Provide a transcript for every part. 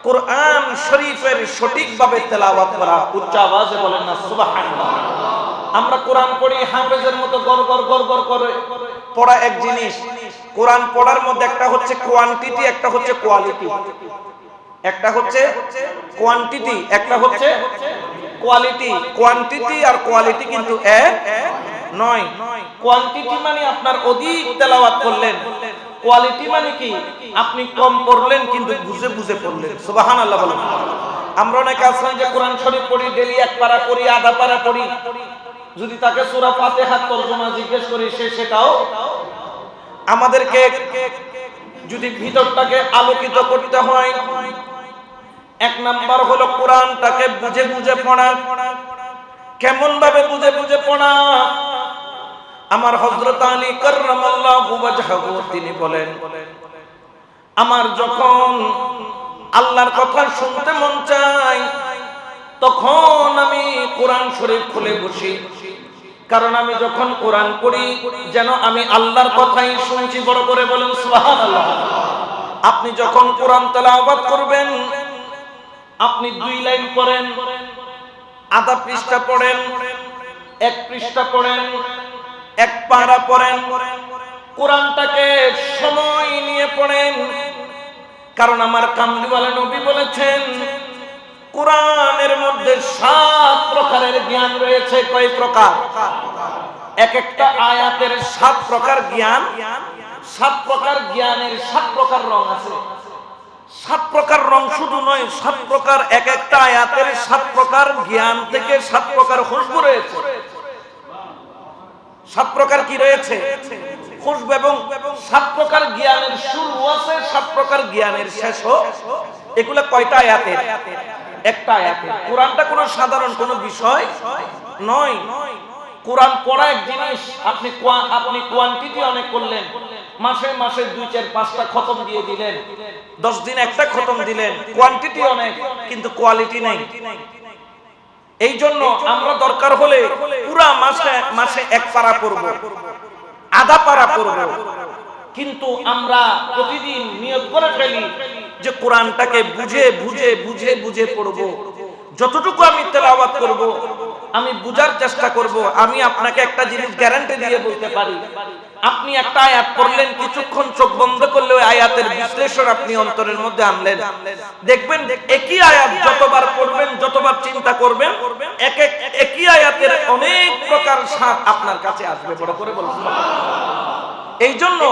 কোরআন শরীফের সঠিকভাবে তেলাওয়াত করা। উচ্চ আওয়াজে বলেন না সুবহানাল্লাহ। আমরা কোরআন পড়ি হাফেজের মতো গড় গড় গড় গড় করে পড়া এক জিনিস। কোরআন পড়ার মধ্যে একটা হচ্ছে কোয়ান্টিটি, একটা হচ্ছে কোয়ালিটি। একটা হচ্ছে কোয়ান্টিটি, একটা হচ্ছে কোয়ালিটি। কোয়ান্টিটি আর কোয়ালিটি কিন্তু এক নয়। কোয়ান্টিটি মানে আপনার অধিক তেলাওয়াত করলেন, কোয়ালিটি মানে কি আপনি কম পড়লেন কিন্তু বুঝে বুঝে পড়লেন। সুবহানাল্লাহ বলেন। আমরা অনেকে আছেন যে কোরআন শরীফ পড়ি, ডেইলি এক পারা পড়ি, আধা পারা পড়ি, যদি তাকে সূরা ফাতিহার তরজমা জিজ্ঞেস করি সে সেটাও। আমাদেরকে যদি ভিতরটাকে আলোকিত করতে হয়, এক নাম্বার হলো কোরআনটাকে বুঝে বুঝে পড়া। কেমন ভাবে বুঝে বুঝে পড়া? আমার হযরত আলী কাররামাল্লাহু ওয়াজহাহু তিনি বলেন, আমার যখন আল্লাহর কথা শুনতে মন চায় তখন আমি কোরআন শরীফ খুলে বসি, কারণ আমি যখন কোরআন পড়ি যেন আমি আল্লাহর কথাই শুনছি। বড় করে বলেন সুবহানাল্লাহ। আপনি যখন কোরআন তেলাওয়াত করবেন, আপনি 2 লাইন পড়েন, আধা পৃষ্ঠা পড়েন, 1 পৃষ্ঠা পড়েন, 1 পারা পড়েন, কোরআনটাকে সময় নিয়ে পড়েন। কারণ আমার কামলিওয়ালা নবী বলেছেন কোরআনের মধ্যে 7 প্রকারের জ্ঞান রয়েছে। কয় প্রকার? এক একটা আয়াতের 7 প্রকার জ্ঞান। 7 প্রকার জ্ঞানের 7 প্রকার রং আছে। 7 প্রকার রং শুধু নয়, 7 প্রকার এক একটা আয়াতের 7 প্রকার জ্ঞান থেকে 7 প্রকার খুশবু রয়েছে। 7 প্রকার কি রয়েছে? খুশবু। এবং 7 প্রকার জ্ঞানের শুরু আছে, 7 প্রকার জ্ঞানের শেষও। এগুলা কয়টা আয়াতের? একটা আয়াতের। কোরআনটা কোনো সাধারণ কোনো বিষয় নয়। কোরআন পড়া এক জিনিস, আপনি কোয়ান্টিটি অনেক করলেন, মাসে মাসে 2, 4, 5টা খতম দিয়ে দিলেন, 10 দিন একটা খতম দিলেন, কোয়ান্টিটি অনেক কিন্তু কোয়ালিটি নেই। এই জন্য আমরা দরকার হলে পুরা মাসে 1 পারা পড়ব, আধা পারা পড়ব, কিন্তু আমরা প্রতিদিন নিয়ত করে ফেলি যে কোরআনটাকে বুঝে বুঝে বুঝে বুঝে পড়ব। যতটুকু আমি তেলাওয়াত করব আমি বুঝার চেষ্টা করব। আমি আপনাকে একটা জিনিস গ্যারান্টি দিয়ে বলতে পারি, আপনি একটা আয়াত পড়লেন, কিছুক্ষণ চোখ বন্ধ করলে ওই আয়াতের বিশ্লেষণ আপনি অন্তরের মধ্যে আনলেন, দেখবেন একই আয়াত যতবার পড়বেন, যতবার চিন্তা করবেন, একই আয়াতের অনেক প্রকার স্বাদ আপনার কাছে আসবে। বড় করে বলুন। এই জন্য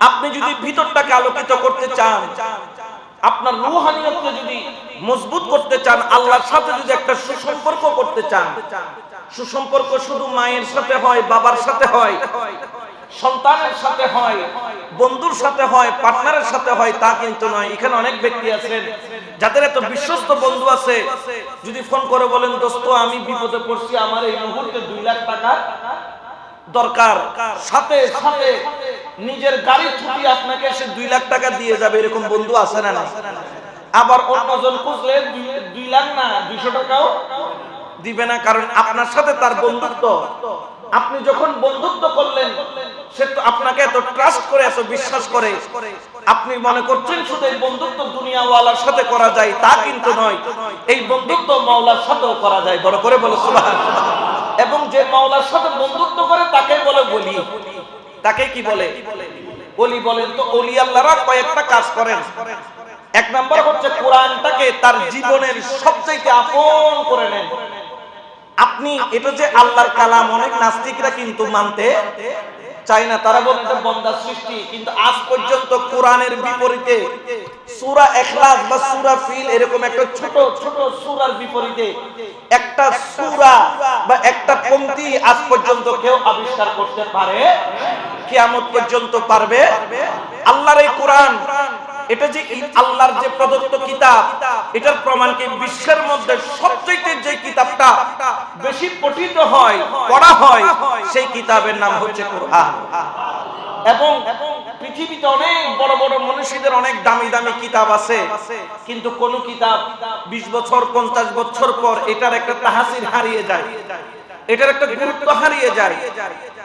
আপনি যদি ভিতরটাকে আলোকিত করতে চান, আপনার রূহানিয়তকে যদি মজবুত করতে চান, আল্লাহর সাথে যদি একটা সুসম্পর্ক করতে চান, সুসম্পর্ক শুধু মায়ের সাথে হয়, বাবার সাথে হয়, সন্তানের সাথে হয়, বন্ধুর সাথে হয়, পার্টনারের সাথে হয়, তা কিন্তু নয়। এখানে অনেক ব্যক্তি আছেন যাদের এত বিশ্বস্ত বন্ধু আছে, যদি ফোন করে বলেন দোস্ত আমি বিপদে পড়ছি, আমার এই মুহূর্তে 2 লাখ টাকা দরকার, সাথে সাথে নিজের গাড়ি ছুটি আপনাকে এসে 2 লাখ টাকা দিয়ে যাবে, এরকম বন্ধু আছে না? না। আবার অন্যজন খুঁজলে 2 লাখ না 200 টাকাও দিবে না, কারণ আপনার সাথে তার বন্ধুত্ব। আপনি যখন বন্ধুত্ব করলেন, সে তো আপনাকে এত ট্রাস্ট করে, এত বিশ্বাস করে, আপনি মনে করছেন শুধু এই বন্ধুত্ব দুনিয়াওয়ালার সাথে করা যায়, তা কিন্তু নয়। এই বন্ধুত্ব মাওলার সাথেও করা যায়। বড় করে বলো সুবহানাল্লাহ। এবং যে মাওলার সাথে বন্ধুত্ব করে তাকে বলে ওলি। তাকে কি বলে? ওলি বলেন। তো ওলি আল্লাহরা কয়েকটা কাজ করেন। 1 নাম্বার হচ্ছে কোরআনটাকে তার জীবনের সবচেয়ে আপন করে নেন। আপনি এটা যে আল্লাহর কালাম, অনেক নাস্তিকরা কিন্তু মানতে চায় না, তারা বলে এটা বান্দার সৃষ্টি। কিন্তু আজ পর্যন্ত কোরআনের বিপরীতে সূরা ইখলাস বা সূরা ফিল এরকম একটা ছোট ছোট সূরার বিপরীতে একটা সূরা বা একটা পংক্তি আজ পর্যন্ত কেউ আবিষ্কার করতে পারে? কিয়ামত পর্যন্ত পারবে? আল্লাহর এই কোরআন, এটা যে আল্লাহর যে প্রদত্ত কিতাব, এটার প্রমাণ কি বিশ্বের মধ্যে সবচেয়ে যে কিতাবটা বেশি পঠিত হয়, পড়া হয়, সেই কিতাবের নাম হচ্ছে কোরআন। এবং পৃথিবীতে অনেক বড় বড় মনীষীদের অনেক দামি দামি কিতাব আছে, কিন্তু কোন কিতাব 20 বছর 50 বছর পর এটার একটা তাহাসির হারিয়ে যায়, এটার একটা গুরুত্ব হারিয়ে যায়।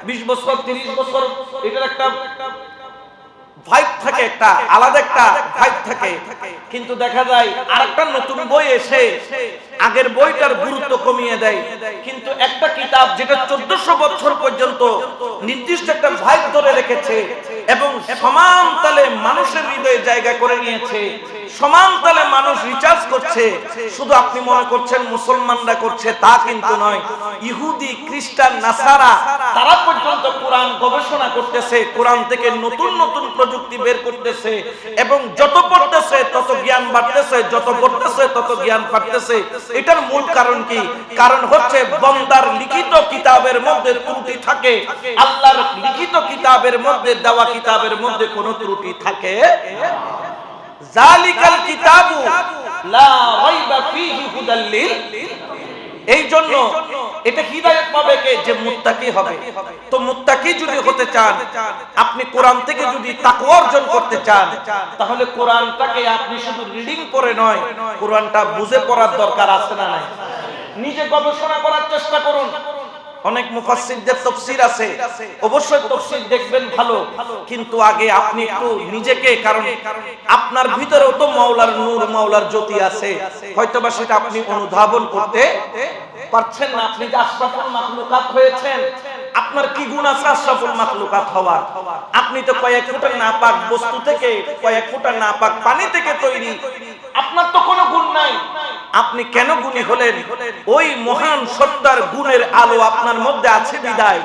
20 বছর 30 বছর এটার একটা ভাইব থাকে, একটা আলাদা একটা ভাইব থাকে। কিন্তু দেখা যায় আরেকটা নতুন বই এসে আগের বইটার গুরুত্ব কমিয়ে দেয়। কিন্তু একটা কিতাব যেটা 1400 বছর পর্যন্ত নির্দিষ্ট একটা ভাইব ধরে রেখেছে এবং সমান তালে মানুষের হৃদয়ে জায়গা করে নিয়েছে, সমান তালে মানুষ রিচার্জ করছে। শুধু আপনি মনে করছেন মুসলমানরা করছে, তা কিন্তু নয়। ইহুদি, খ্রিস্টান, নাসারা তারা পর্যন্ত কোরআন গবেষণা করতেছে, কোরআন থেকে নতুন নতুন প্রযুক্তি বের করতেছে এবং যত পড়তেছে তত জ্ঞান বাড়তেছে, যত পড়তেছে তত জ্ঞান বাড়তেছে। এটার মূল কারণ কি? কারণ হচ্ছে বান্দার লিখিত কিতাবের মধ্যে ত্রুটি থাকে, আল্লাহর লিখিত কিতাবের মধ্যে, দেওয়া কিতাবের মধ্যে কোনো ত্রুটি থাকে না। জালিকাল কিতাবু লা রাইবা ফীহি হুদাল লিল। এই জন্য এটা হিদায়াত পাবে কে? যে মুত্তাকি হবে। তো মুত্তাকি যদি হতে চান, আপনি কোরআন থেকে যদি তাকওয়া অর্জন করতে চান, তাহলে কোরআনটাকে আপনি শুধু রিডিং করে নয়, কোরআনটা বুঝে পড়ার দরকার আছে না নাই? নিজে গবেষণা করার চেষ্টা করুন। অনেক মুফাসসিরদের তাফসীর আছে, অবশ্যই তাফসীর দেখবেন ভালো, কিন্তু আগে আপনি একটু নিজেকে, কারণ আপনার ভিতরেও তো মাওলার নূর, মাওলার জ্যোতি আছে, হয়তোবা সেটা আপনি অনুধাবন করতে পারছেন না। আপনি যে আশরাফুল মাখলুকাত হয়েছেন, আপনার কি গুণ আছে আশরাফুল মাখলুকাত হওয়ার? আপনি তো কয়েক ফোঁটা নাপাক বস্তু থেকে, কয়েক ফোঁটা নাপাক পানি থেকে তৈরি, আপনার তো কোনো গুণ নাই। আপনি কেন গুণী হলেন? ওই মহান সত্তার গুণের আলো আপনার মধ্যে আছে বিদায়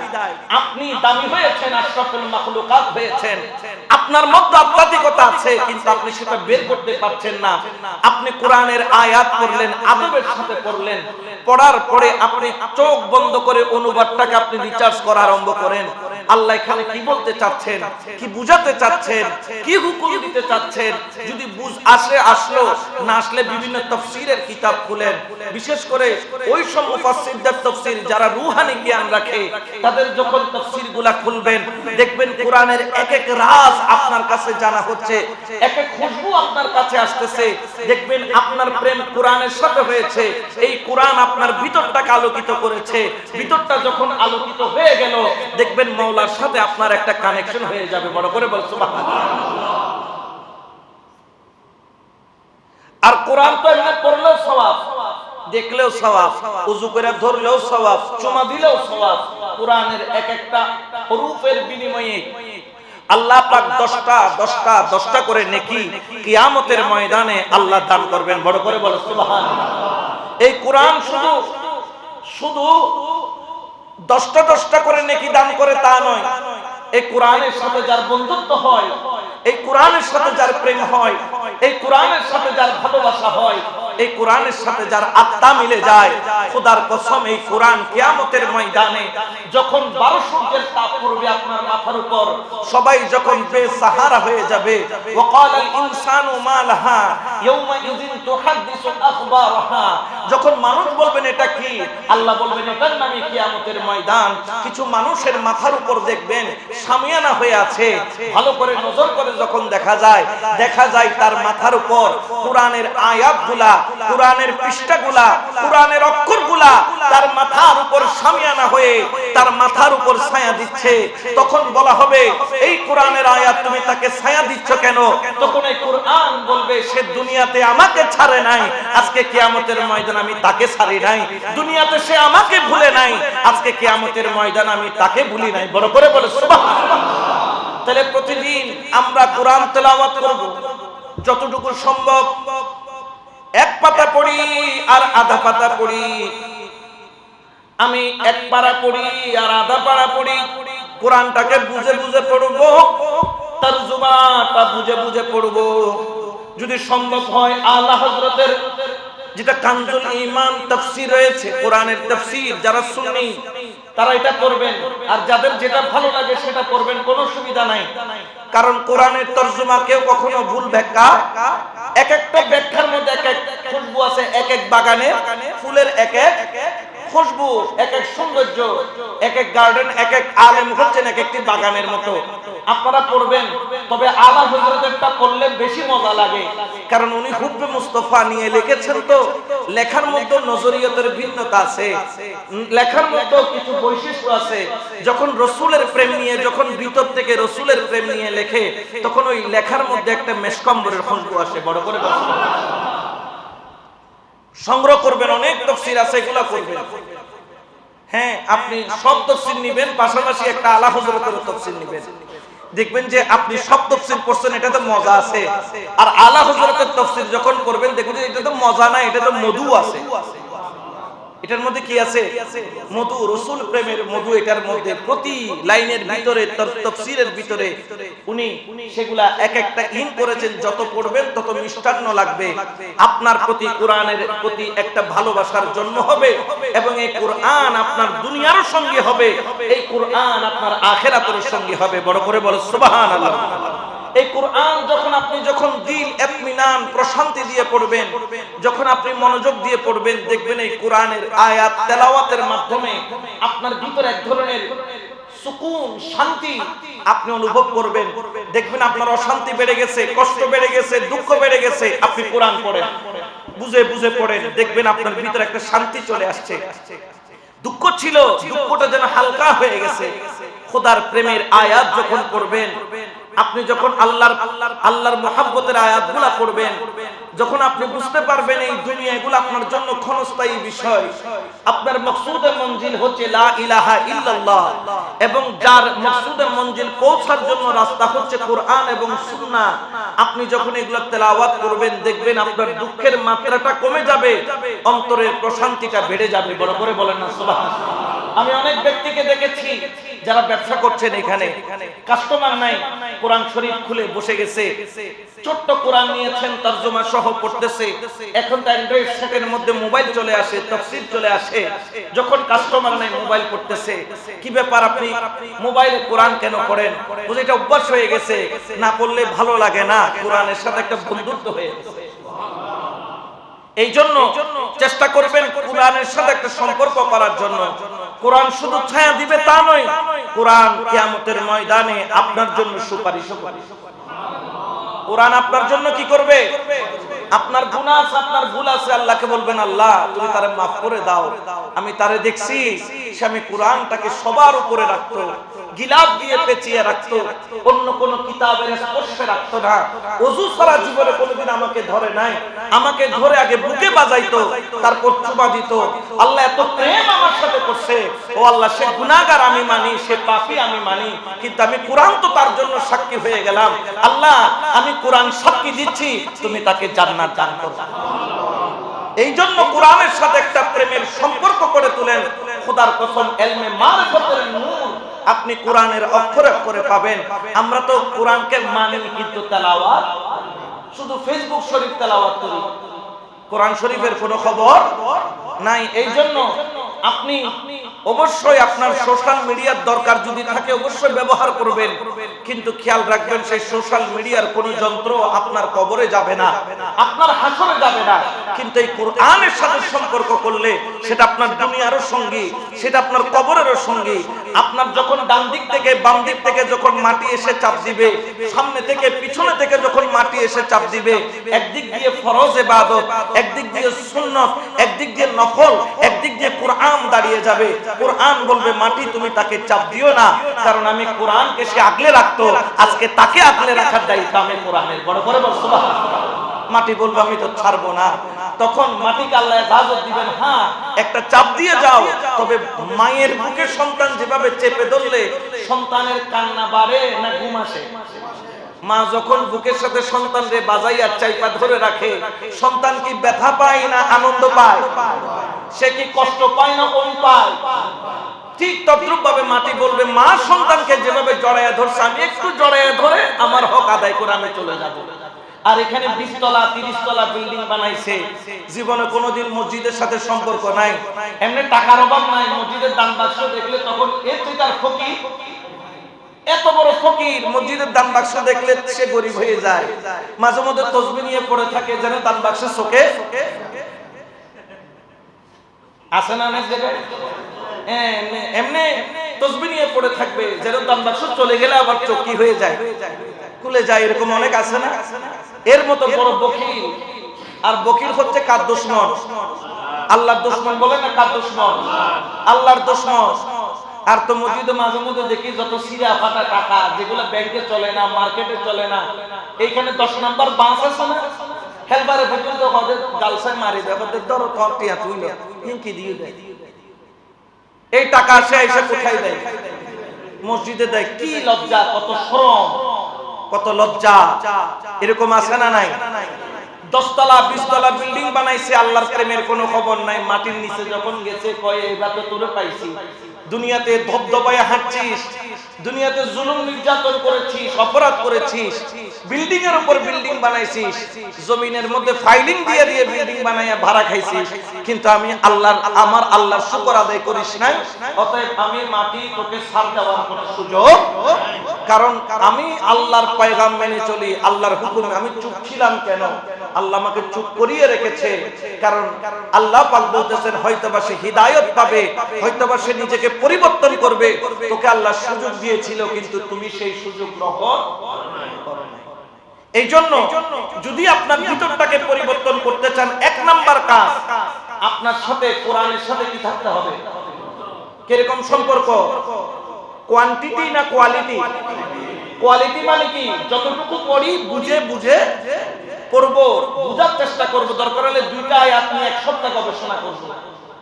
আপনি দামি হয়েছেন, আশরাফুল মাখলুকাত হয়েছেন। আপনার মধ্যে আধ্যাত্মিকতা আছে, কিন্তু আপনি সেটা বের করতে পারছেন না। আপনি কোরআনের আয়াত পড়লেন, আদবের সাথে পড়লেন, পড়ার পরে আপনি চোখ বন্ধ করে অনুবাদটাকে আপনি রিচার্জ করা আরম্ভ করেন। আল্লাহ এখানে কি বলতে চাচ্ছেন, কি বুঝাতে চাচ্ছেন, কি হুকুম দিতে চাচ্ছেন, যদি বুঝ আসে আসলো, না আসলে বিভিন্ন তাফসীরের কিতাব খুলেন। বিশেষ করে ওই সব মুফাসসিরদের তাফসীর যারা রূহানি জ্ঞান রাখে, তাদের যখন তাফসীরগুলা খুলবেন, দেখবেন কোরআনের এক এক রাজ আপনার কাছে জানা হচ্ছে, এক এক খুশবু আপনার কাছে আসতেছে। দেখবেন আপনার প্রেম কোরআনের সাথে হয়েছে, এই কোরআন আপনার ভিতরটাকে আলোকিত করেছে। ভিতরটা যখন আলোকিত হয়ে গেল, দেখবেন মাওলার সাথে আপনার একটা কানেকশন হয়ে যাবে। বড় করে বল সুবহানাল্লাহ। আর কোরআন তো এমনি পড়লেও সওয়াব, দেখলেও সওয়াব, ওযু করে ধরলেও সওয়াব, চুমা দিলেও সওয়াব। কোরআনের এক একটা হরফের বিনিময়ে আল্লাহ পাক 10টা করে নেকি কিয়ামতের ময়দানে আল্লাহ দান করবেন। বড় করে বল সুবহানাল্লাহ। এই কোরআন শুধু 10টা করে নেকি দান করে তা নয়, এই কোরআনের সাথে যার বন্ধুত্ব হয়, এই কোরআনের সাথে যার প্রেম হয়, এই কোরআনের সাথে যার ভালোবাসা হয়, এই কোরআনের সাথে যার আত্মা মিলে যায়, খোদার কসম এই কোরআন কিয়ামতের ময়দানে যখন 12 সূর্যের তাপ পড়বে আপনার মাথার উপর, সবাই যখন বেসাহারা হয়ে যাবে, ওয়াকালাল ইনসানু মা লাহা ইয়াউমা ইযিন তুহাদ্দিসু আখবারাহা, যখন মানুষ বলবেন এটা কি, আল্লাহ বলবেন এটার নামই কিয়ামতের ময়দান। কিছু মানুষের মাথার উপর দেখবেন শামিয়ানা হয়ে আছে, ভালো করে নজর করে যখন দেখা যায় তার মাথার উপর কোরআনের আয়াতগুলা, কোরআনের পৃষ্ঠাগুলা, কোরআনের অক্ষরগুলা তার মাথার উপর শামিয়ানা হয়ে তার মাথার উপর ছায়া দিচ্ছে। তখন বলা হবে এই কোরআনের আয়াত তুমি তাকে ছায়া দিচ্ছ কেন? তখন এই কোরআন বলবে সে দুনিয়াতে আমাকে ছাড়ে নাই, আজকে কিয়ামতের ময়দান আমি তাকে ছাড়ি নাই। দুনিয়াতে সে আমাকে ভুলে নাই, আজকে কিয়ামতের ময়দান আমি তাকে ভুলি নাই। বড় করে বলে সুবহানাল্লাহ। তাহলে প্রতিদিন আমরা কোরআন তেলাওয়াত করব, যতটুকু সম্ভব এক পাতা পড়ি আর আধা পাতা পড়ি। আমি এক পারা পড়ি আর আধা পারা পড়ি। কোরআনটাকে বুঝে বুঝে পড়বো, তরজমাটা বুঝে বুঝে পড়বো। যদি সম্ভব হয় আলা হযরতের যেটা কানজুল ঈমান তাফসীর রয়েছে, কোরআনের তাফসীর, যারা সুন্নি তারা এটা করবেন, আর যাদের যেটা ভালো লাগে সেটা করবেন, কোনো অসুবিধা নাই। কারণ কোরআনের তরজমা কেউ কখনো ভুল ব্যাখ্যা, এক একটা ব্যাখ্যার মধ্যে এক এক খুশবু আছে, এক এক বাগানে ফুলের এক এক খুশবু, এক এক সৌন্দর্য, এক এক গার্ডেন, এক এক আলেম হচ্ছেন এক একটি বাগানের মতো। আপনারা পড়বেন, তবে আলা হযরতেরটা পড়লে বেশি মজা লাগে, কারণ উনি হুব্বে মুস্তাফা নিয়ে লিখেছেন, তো লেখার মধ্যে নজরিয়তের ভিন্নতা আছে, লেখার মধ্যে কিছু বৈশিষ্ট্য আছে। যখন রসুলের প্রেম নিয়ে, যখন ভিতর থেকে রসুলের প্রেম নিয়ে লেখে, তখন ওই লেখার মধ্যে একটা মেশকম্বরের খুশবু আসে। বড় করে সংগ্রহ করবেন, অনেক তাফসীর আছে, এগুলা করবেন। হ্যাঁ, আপনি সব তাফসীর নেবেন, পাশাপাশি একটা আলা হযরতের তাফসীর নেবেন, দেখবেন যে আপনি সব তাফসীর পড়ছেন, এটাতে মজা আছে। আর আলা হযরতের তাফসীর যখন করবেন, দেখবেন যে এটা তো মজা না, এটা তো মধু আছে। এটার মধ্যে কি আছে? মধু, রসুল প্রেমের মধু এটার মধ্যে। প্রতি লাইনের ভিতরে, তাফসীরের ভিতরে উনি সেগুলা এক একটা ইন করেছেন। যত পড়বেন তত মিষ্টান্ন লাগবে, আপনার প্রতি কোরআনের প্রতি একটা ভালোবাসার জন্ম হবে, এবং এই কোরআন আপনার দুনিয়ার সঙ্গী হবে, এই কোরআন আপনার আখিরাতের সঙ্গী হবে। বড় করে বলো সুবহানাল্লাহ। এই কোরআন যখন দিল ইতমিনান, প্রশান্তি দিয়ে পড়বেন, যখন আপনি মনোযোগ দিয়ে পড়বেন, দেখবেন এই কোরআনের আয়াত তেলাওয়াতের মাধ্যমে আপনার ভিতরে এক ধরনের সুকুন, শান্তি আপনি অনুভব করবেন। দেখবেন আপনার অশান্তি বেড়ে গেছে, কষ্ট বেড়ে গেছে, দুঃখ বেড়ে গেছে, আপনি কোরআন পড়েন, বুঝে বুঝে পড়েন, দেখবেন আপনার ভিতরে একটা শান্তি চলে আসছে। দুঃখ ছিল, দুঃখটা যেন হালকা হয়ে গেছে। খোদার প্রেমের আয়াত যখন পড়বেন, আপনি যখন আল্লাহর মুহাব্বতের আয়াতগুলো পড়বেন, যখন আপনি বুঝতে পারবেন এই দুনিয়া এগুলো আপনার জন্য ক্ষণস্থায়ী বিষয়, আপনার মাকসুদের মঞ্জিল হচ্ছে লা ইলাহা ইল্লাল্লাহ, এবং যার মাকসুদের মঞ্জিল পৌঁছার জন্য রাস্তা হচ্ছে কোরআন এবং সুন্নাহ। আপনি যখন এগুলো তেলাওয়াত করবেন, দেখবেন আপনার দুঃখের মাত্রাটা কমে যাবে, অন্তরের প্রশান্তিটা বেড়ে যাবে। বড় করে বলেন না সুবহানাল্লাহ। আমি অনেক ব্যক্তিকে দেখেছি যারা ব্যবসা করছেন, এখানে কাস্টমার নাই, কোরআন শরীফ খুলে বসে গেছে, ছোট্ট কোরআন নিয়েছেন, তরজমা সহ পড়তেছে। এখন তো অ্যান্ড্রয়েড সেটের মধ্যে মোবাইল চলে আসে, তাফসীর চলে আসে, যখন কাস্টমার নাই মোবাইল পড়তেছে। কি ব্যাপার, আপনি মোবাইলে কোরআন কেন পড়েন? বুঝে এটা অভ্যাস হয়ে গেছে, না পড়লে ভালো লাগে না, কোরআনের সাথে একটা বন্ধুত্ব হয়ে গেছে। এই জন্য চেষ্টা করবেন কোরআনের সাথে একটা সম্পর্ক করার জন্য। কোরআন শুধু ছায়া দিবে তা নয়, কোরআন কিয়ামতের ময়দানে আপনার জন্য সুপারিশ করবে। কোরআন আপনার জন্য কি করবে? আপনার গুনাহ আছে, আপনার ভুল আছে, আল্লাহকে বলবেন, আল্লাহ তুমি তারে মাফ করে দাও। আমি তারে দেখছি, সে আমি কোরআনটাকে সবার উপরে রাখতো, গিলাফ দিয়ে পেঁচিয়ে রাখতো, অন্য কোন কিতাবের স্পর্শে রাখতো না, ওযু ছাড়া জীবনে কোনোদিন আমাকে ধরে নাই, আমাকে ধরে আগে বুকে বাজাইতো, তারপর চুমা দিত। আল্লাহ এত প্রেম আমার সাথে করছে, ও আল্লাহ সে গুনাহগার আমি মানি, সে পাপী আমি মানি, কিন্তু আমি কোরআন তো তার জন্য সাক্ষী হয়ে গেলাম। আল্লাহ আমি কোরআন সাক্ষী দিচ্ছি, তুমি তাকে জান্নাত দান করো। এই জন্য কোরআনের সাথে একটা প্রেমের সম্পর্ক করে তুলেন। খোদার কসম, ইলমে মারিফতের নূর আপনি কোরআনের অক্ষরে অক্ষরে পাবেন। আমরা তো কোরআনকে মানি, কিন্তু তেলাওয়াত শুধু ফেসবুক শরীফ তেলাওয়াত করি, কোরআন শরীফের কোনো খবর নাই। এই জন্য আপনি অবশ্যই আপনার সোশ্যাল মিডিয়ার দরকার যদি থাকে অবশ্যই ব্যবহার করবেন, কিন্তু খেয়াল রাখবেন সেই সোশ্যাল মিডিয়ার কোন যন্ত্র আপনার কবরে যাবে না, আপনার হাসরে যাবে না। কিন্তু এই কোরআনের সাথে সম্পর্ক করলে সেটা আপনার দুনিয়ারও সঙ্গী, সেটা আপনার কবরেরও সঙ্গী। আপনার যখন ডান দিক থেকে বাম দিক থেকে যখন মাটি এসে চাপ দিবে, সামনে থেকে পিছনে থেকে যখন মাটি এসে চাপ দিবে, একদিক দিয়ে ফরজ ইবাদত, একদিক দিয়ে সুন্নাত, একদিক দিয়ে নফল, একদিক দিয়ে কোরআন দাঁড়িয়ে যাবে। কোরআন বলবে, মাটি তুমি তাকে চাপ দিও না, কারণ আমি কোরআনকে সে আগলে রাখতো, আজকে তাকে আগলে রাখার দায়িত্ব আমি কোরআনের। বড় করে বল সুবহানাল্লাহ। মাটি বলবে, আমি তো ছাড়বো না। তখন মাটিকে আল্লাহ ইজাজত দিবেন, হ্যাঁ একটা চাপ দিয়ে যাও, তবে মায়ের বুকে সন্তান যেভাবে চেপে ধরলে সন্তানের কান্না বাড়ে না ঘুম আসে? মা যখন বুকের সাথে সন্তানরে বাজাইয়া চাইপা ধরে রাখে, সন্তান কি ব্যথা পায় না আনন্দ পায়? সে কি কষ্ট পায় না কম পায়? ঠিক তদ্রূপ ভাবে মাটি বলবে, মা সন্তানকে যেভাবে জড়াইয়া ধরছে, আমি একটু জড়াইয়া ধরে আমার হক আদায় করে আমি চলে যাব। আর এখানে 20 তলা 30 তলা বিল্ডিং বানাইছে, জীবনে কোনোদিন মসজিদের সাথে সম্পর্ক নাই, এমনি টাকার অভাব নাই, মসজিদের দান বাক্স দেখলে তখন এর তুই তার ফকির, এত বড় ফকির, মসজিদের দান বাক্স দেখলে সে গরিব হয়ে যায়। মাঝে মধ্যে তসবিহ নিয়ে পড়ে থাকে, যেন দান বাক্সের চোখে আছে না অনেক জায়গায়? এমনি তসবিহ নিয়ে পড়ে থাকবে, যেন দান বাক্স চলে গেলে আবার চোখ কি হয়ে যায়, খুলে যায়, এরকম অনেক আছে না? এর মতো বড় বখিল। আর বখিল হচ্ছে কার দুশমন? আল্লাহর দুশমন বলে না, কার দুশমন? আল্লাহর দুশমন। আর তো মসজিদে মাঝে মধ্যে দেখি যত সিরা ফাটা টাকা, যেগুলো ব্যাংকে চলে না, মার্কেটে চলে না, এইখানে 10 নাম্বার বাস আছে না, হেলবারে পর্যন্ত ওদের গালসায় মারি দেয়, ওদের ধরো থরটিয়া তুইলে কি দিয়ে দেয়। এই টাকা আসে এসে কোথায় দেয়? মসজিদে দেয়। কি লজ্জা, কত শরম, কত লজ্জা। এরকম আছে না নাই? 10 তলা 20 তলা বিল্ডিং বানাইছে, আল্লাহর প্রেমের কোনো খবর নাই। মাটির নিচে যখন গেছে কয় এবার তো তোরে পাইছি। দুনিয়াতে ধবধবায় হাঁটছিস, দুনিয়াতে জুলুম নির্যাতন করেছিস, অপরাধ করেছিস, বিল্ডিং এর উপর বিল্ডিং বানাইছিস, জমিনের মধ্যে ফাইলিং দিয়ে দিয়ে বিল্ডিং বানাইয়া ভাড়া খাইছিস, কিন্তু আমি আমার আল্লাহর শুকর আদায় করিস নাই। অতএব আমি মাটি তোকে ছাড় দেওয়ার কোনো সুযোগ, কারণ আমি আল্লাহর পয়গাম মেনে চলি, আল্লাহর হুকুম। আমি চুপ ছিলাম কেন? আল্লাহ আমাকে চুপ করিয়ে রেখেছে, কারণ আল্লাহ পাক বলতেছেন হয়তোবা সে হিদায়াত পাবে, হয়তোবা সে নিজেকে পরিবর্তন করবে। তোকে আল্লাহ সুযোগ দিয়েছিল, কিন্তু তুমি সেই সুযোগ গ্রহণ করো নাই। এই জন্য যদি আপনার ভিতরটাকে পরিবর্তন করতে চান, 1 নাম্বার কাজ, আপনার সাথে কোরআনের সাথে কি থাকতে হবে? কিরকম সম্পর্ক? কোয়ান্টিটি না কোয়ালিটি? কোয়ালিটি মানে কি? যতটুকু পড়ি বুঝে বুঝে পড়ব, বুঝার চেষ্টা করব, দরকার হলে 2টা আয়াত নিয়ে 1 সপ্তাহ গবেষণা করব।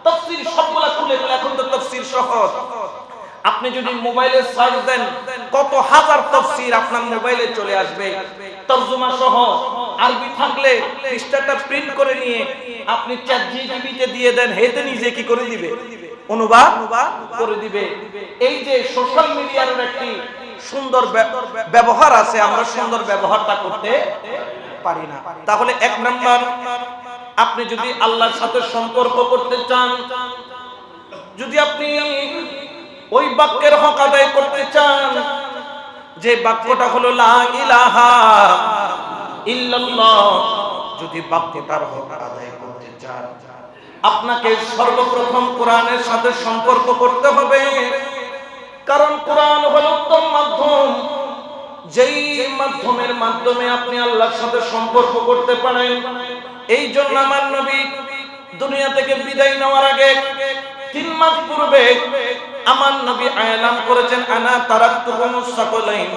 তাফসীর সবগুলা খুলে খুলে, এখন তো তাফসীর সহজ। আপনি যদি মোবাইলে সার্চ দেন, কত হাজার তাফসীর আপনার মোবাইলে চলে আসবে, তরজমা সহ। আরবি থাকলে পৃষ্ঠাটা প্রিন্ট করে নিয়ে আপনি চ্যাটজিপিটিতে দিয়ে দেন, হেতে নিজে কি করে দিবে? অনুবাদ করে দিবে। এই যে সোশ্যাল মিডিয়ার একটি সুন্দর ব্যবহার আছে, আমরা সুন্দর ব্যবহারটা করতে পারি না। তাহলে 1 নাম্বার, আপনি যদি আল্লাহর সাথে সম্পর্ক করতে চান, যদি আপনি ওই বাক্যের হক আদায় করতে চান, যে বাক্যটা হলো লা ইলাহা ইল্লাল্লাহ, যদি বাক্যটার হক আদায় করতে চান, আপনাকে সর্বপ্রথম কোরআনের সাথে সম্পর্ক করতে হবে। কারণ কোরআন হলো উত্তম মাধ্যম, যেই মাধ্যমের মাধ্যমে আপনি আল্লাহর সাথে সম্পর্ক করতে পারেন। এই জন্য আমার নবী দুনিয়া থেকে বিদায় নেওয়ার আগে 3 মাস পূর্বে আমার নবী এলান করেছেন, আনা তারাকতুকুমুস সাকলাইন,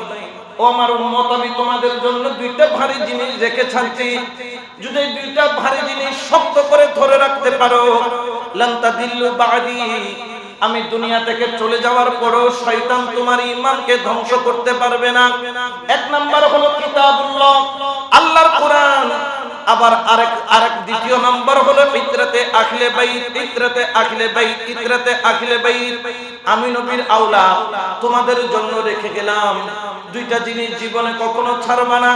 ও আমার উম্মত, আমি তোমাদের জন্য 2টা ভারী জিনিস রেখে ছাড়ছি। যদি 2টা ভারী জিনিস শক্ত করে ধরে রাখতে পারো, লান তাদিল্লু বাদি, আমি দুনিয়া থেকে চলে যাওয়ার পরও শয়তান তোমার ঈমানকে ধ্বংস করতে পারবে না। 1 নাম্বার হলো কিতাবুল্লাহ, আল্লাহর কোরআন। আবার আরেক দ্বিতীয় নাম্বার হলো ইতরাতে আহলে বাইত, ইতরাতে আহলে বাইত, ইতরাতে আহলে বাইত। আমি নবীর আওলা তোমাদের জন্য রেখে গেলাম 2টা জিনিস, জীবনে কখনো ছাড়বা না।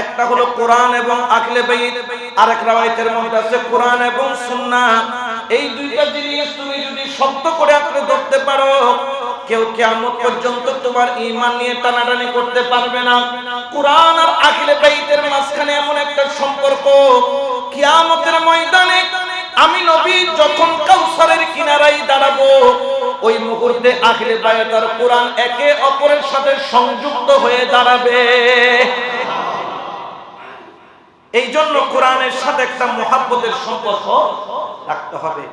একটা হলো কোরআন এবং আহলে বাইত, আরেক রাওয়ায়াতের মধ্যে আছে কোরআন এবং সুন্নাহ। এই 2টা জিনিস তুমি যদি শক্ত করে আঁকড়ে ধরতে পারো, কেউ কিয়ামত পর্যন্ত তোমার ঈমান নিয়ে টানাটানি করতে পারবে না। কোরআন আর আহলে বাইতের মাঝখানে এমন একটা সম্পর্ক, কিয়ামতের ময়দানে আমি নবী যখন কাউসারের কিনারায় দাঁড়াবো, ওই মুহূর্তে আহলে বাইত আর কোরআন একে অপরের সাথে সংযুক্ত হয়ে দাঁড়াবে। এই জন্য কোরআনের সাথে একটা মুহাব্বতের সম্পর্ক রাখতে হবে।